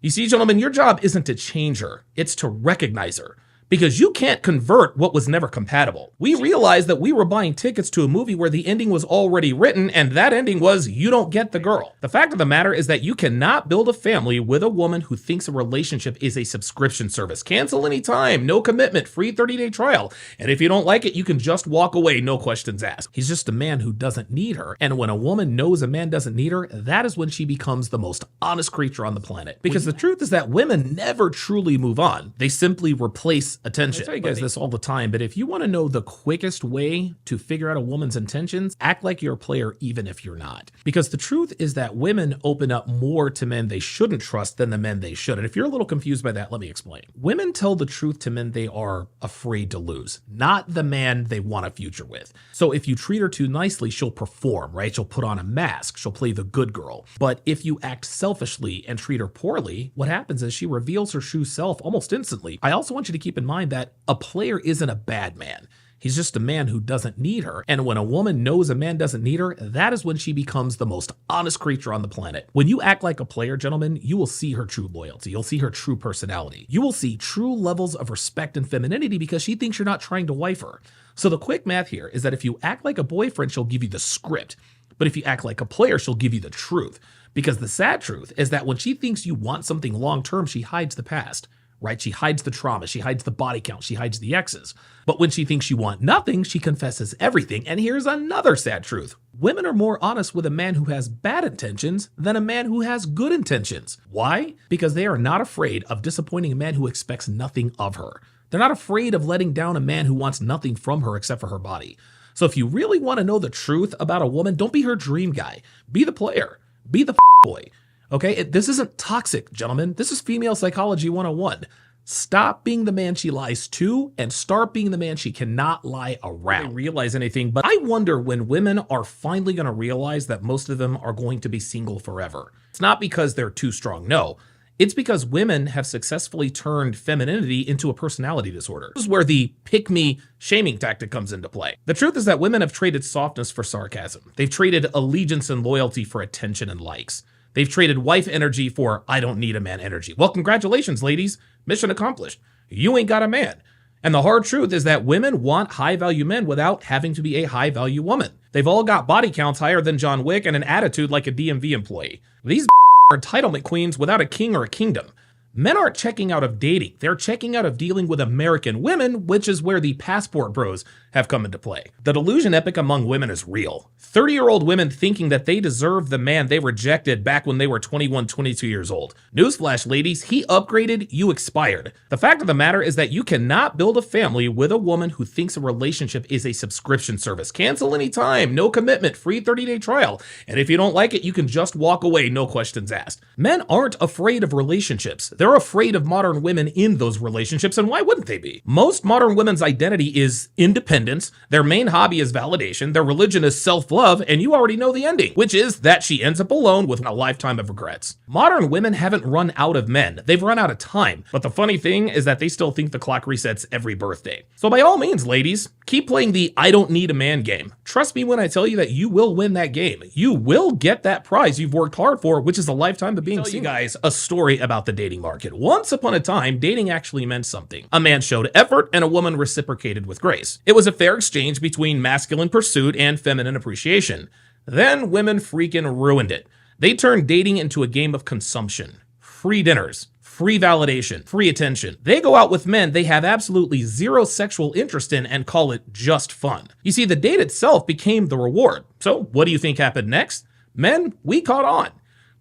You see, gentlemen, your job isn't to change her, it's to recognize her. Because you can't convert what was never compatible. We realized that we were buying tickets to a movie where the ending was already written, and that ending was, you don't get the girl. The fact of the matter is that you cannot build a family with a woman who thinks a relationship is a subscription service. Cancel anytime, no commitment, free 30-day trial. And if you don't like it, you can just walk away, no questions asked. He's just a man who doesn't need her. And when a woman knows a man doesn't need her, that is when she becomes the most honest creature on the planet. Because the truth is that women never truly move on. They simply replace attention. I tell you guys this all the time, but if you want to know the quickest way to figure out a woman's intentions, act like you're a player even if you're not. Because the truth is that women open up more to men they shouldn't trust than the men they should. And if you're a little confused by that, let me explain. Women tell the truth to men they are afraid to lose, not the man they want a future with. So if you treat her too nicely, she'll perform, right? She'll put on a mask, she'll play the good girl. But if you act selfishly and treat her poorly, what happens is she reveals her true self almost instantly. I also want you to keep in mind that a player isn't a bad man. He's just a man who doesn't need her. And when a woman knows a man doesn't need her, that is when she becomes the most honest creature on the planet. When you act like a player, gentlemen, you will see her true loyalty. You'll see her true personality. You will see true levels of respect and femininity because she thinks you're not trying to wife her. So the quick math here is that if you act like a boyfriend, she'll give you the script. But if you act like a player, she'll give you the truth. Because the sad truth is that when she thinks you want something long-term, she hides the past. Right? She hides the trauma, she hides the body count, she hides the exes. But when she thinks you want nothing, she confesses everything. And here's another sad truth. Women are more honest with a man who has bad intentions than a man who has good intentions. Why? Because they are not afraid of disappointing a man who expects nothing of her. They're not afraid of letting down a man who wants nothing from her except for her body. So if you really want to know the truth about a woman, don't be her dream guy. Be the player. Be the boy. Okay, this isn't toxic, gentlemen. This is female psychology 101. Stop being the man she lies to and start being the man she cannot lie around. I don't realize anything, but I wonder when women are finally going to realize that most of them are going to be single forever. It's not because they're too strong, no. It's because women have successfully turned femininity into a personality disorder. This is where the pick-me shaming tactic comes into play. The truth is that women have traded softness for sarcasm. They've traded allegiance and loyalty for attention and likes. They've traded wife energy for I don't need a man energy. Well, congratulations, ladies. Mission accomplished. You ain't got a man. And the hard truth is that women want high-value men without having to be a high-value woman. They've all got body counts higher than John Wick and an attitude like a DMV employee. These are entitlement queens without a king or a kingdom. Men aren't checking out of dating. They're checking out of dealing with American women, which is where the passport bros have come into play. The delusion epic among women is real. 30-year-old women thinking that they deserve the man they rejected back when they were 21, 22 years old. Newsflash, ladies, he upgraded, you expired. The fact of the matter is that you cannot build a family with a woman who thinks a relationship is a subscription service. Cancel anytime, no commitment, free 30-day trial. And if you don't like it, you can just walk away, no questions asked. Men aren't afraid of relationships. They're afraid of modern women in those relationships, and why wouldn't they be? Most modern women's identity is independence, their main hobby is validation, their religion is self-love, and you already know the ending, which is that she ends up alone with a lifetime of regrets. Modern women haven't run out of men, they've run out of time, but the funny thing is that they still think the clock resets every birthday. So by all means, ladies, keep playing the I don't need a man game. Trust me when I tell you that you will win that game. You will get that prize you've worked hard for, which is a lifetime of being single. You guys a story about the dating market. Once upon a time, dating actually meant something. A man showed effort and a woman reciprocated with grace. It was a fair exchange between masculine pursuit and feminine appreciation. Then women freaking ruined it. They turned dating into a game of consumption. Free dinners, free validation, free attention. They go out with men they have absolutely zero sexual interest in and call it just fun. You see, the date itself became the reward. So what do you think happened next? Men, we caught on.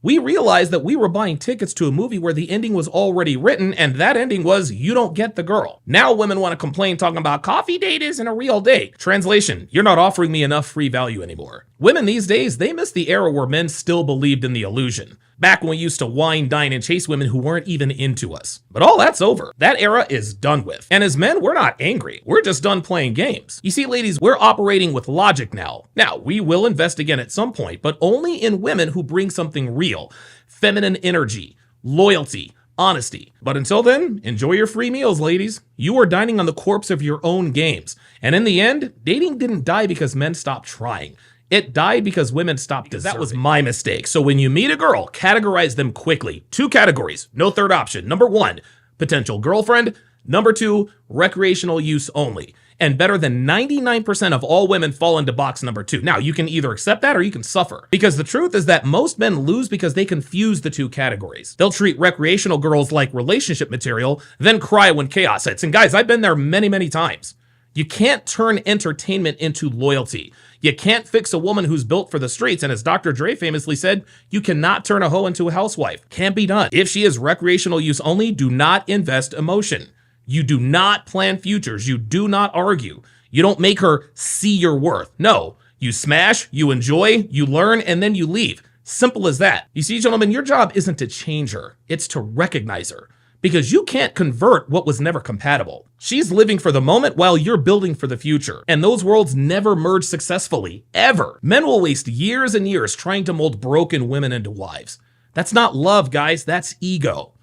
We realized that we were buying tickets to a movie where the ending was already written, and that ending was, you don't get the girl. Now women want to complain talking about coffee date isn't a real date. Translation, you're not offering me enough free value anymore. Women these days, they miss the era where men still believed in the illusion. Back when we used to wine, dine, and chase women who weren't even into us. But all that's over. That era is done with. And as men, we're not angry. We're just done playing games. You see, ladies, we're operating with logic now. Now, we will invest again at some point, but only in women who bring something real. Feminine energy, loyalty, honesty. But until then, enjoy your free meals, ladies. You are dining on the corpse of your own games. And in the end, dating didn't die because men stopped trying. It died because women stopped deserving. That was my mistake. So when you meet a girl, categorize them quickly. 2 categories, no third option. Number 1, potential girlfriend. Number 2, recreational use only. And better than 99% of all women fall into box number 2. Now, you can either accept that or you can suffer. Because the truth is that most men lose because they confuse the 2 categories. They'll treat recreational girls like relationship material, then cry when chaos hits. And guys, I've been there many, many times. You can't turn entertainment into loyalty. You can't fix a woman who's built for the streets. And as Dr. Dre famously said, you cannot turn a hoe into a housewife. Can't be done. If she is recreational use only, do not invest emotion. You do not plan futures. You do not argue. You don't make her see your worth. No, you smash, you enjoy, you learn, and then you leave. Simple as that. You see, gentlemen, your job isn't to change her. It's to recognize her. Because you can't convert what was never compatible. She's living for the moment while you're building for the future. And those worlds never merge successfully, ever. Men will waste years and years trying to mold broken women into wives. That's not love, guys. That's ego.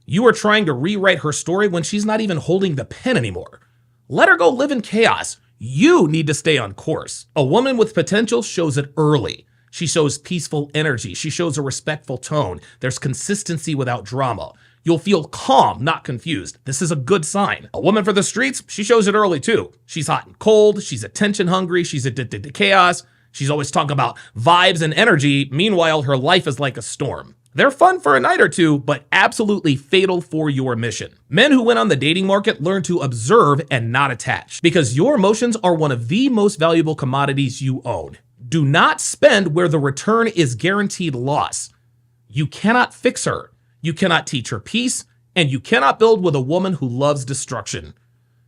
You are trying to rewrite her story when she's not even holding the pen anymore. Let her go live in chaos. You need to stay on course. A woman with potential shows it early. She shows peaceful energy. She shows a respectful tone. There's consistency without drama. You'll feel calm, not confused. This is a good sign. A woman for the streets, she shows it early too. She's hot and cold. She's attention hungry. She's addicted to chaos. She's always talking about vibes and energy. Meanwhile, her life is like a storm. They're fun for a night or two, but absolutely fatal for your mission. Men who win on the dating market learn to observe and not attach, because your emotions are one of the most valuable commodities you own. Do not spend where the return is guaranteed loss. You cannot fix her. You cannot teach her peace, and you cannot build with a woman who loves destruction.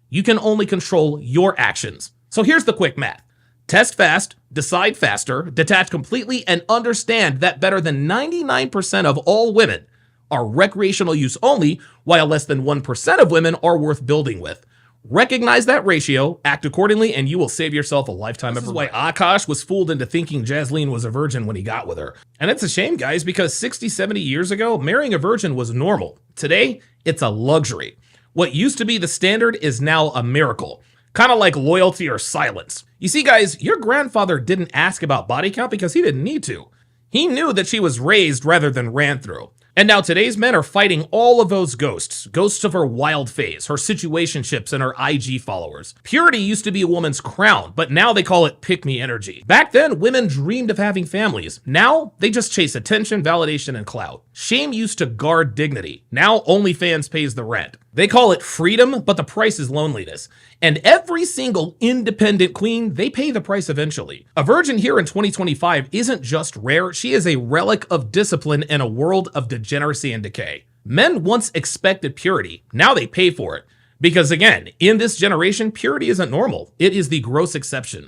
You can only control your actions. So here's the quick math. Test fast, decide faster, detach completely, and understand that better than 99% of all women are recreational use only, while less than 1% of women are worth building with. Recognize that ratio, act accordingly, and you will save yourself a lifetime of regret. This is why Akash was fooled into thinking Jasleen was a virgin when he got with her. And it's a shame, guys, because 60, 70 years ago, marrying a virgin was normal. Today, it's a luxury. What used to be the standard is now a miracle. Kind of like loyalty or silence. You see, guys, your grandfather didn't ask about body count because he didn't need to. He knew that she was raised rather than ran through. And now today's men are fighting all of those ghosts of her wild phase, her situationships, and her IG followers. Purity used to be a woman's crown, but now they call it pick-me energy. Back then, women dreamed of having families. Now, they just chase attention, validation, and clout. Shame used to guard dignity. Now, OnlyFans pays the rent. They call it freedom, but the price is loneliness. And every single independent queen, they pay the price eventually. A virgin here in 2025 isn't just rare, she is a relic of discipline in a world of degeneracy and decay. Men once expected purity, now they pay for it. Because again, in this generation, purity isn't normal. It is the gross exception.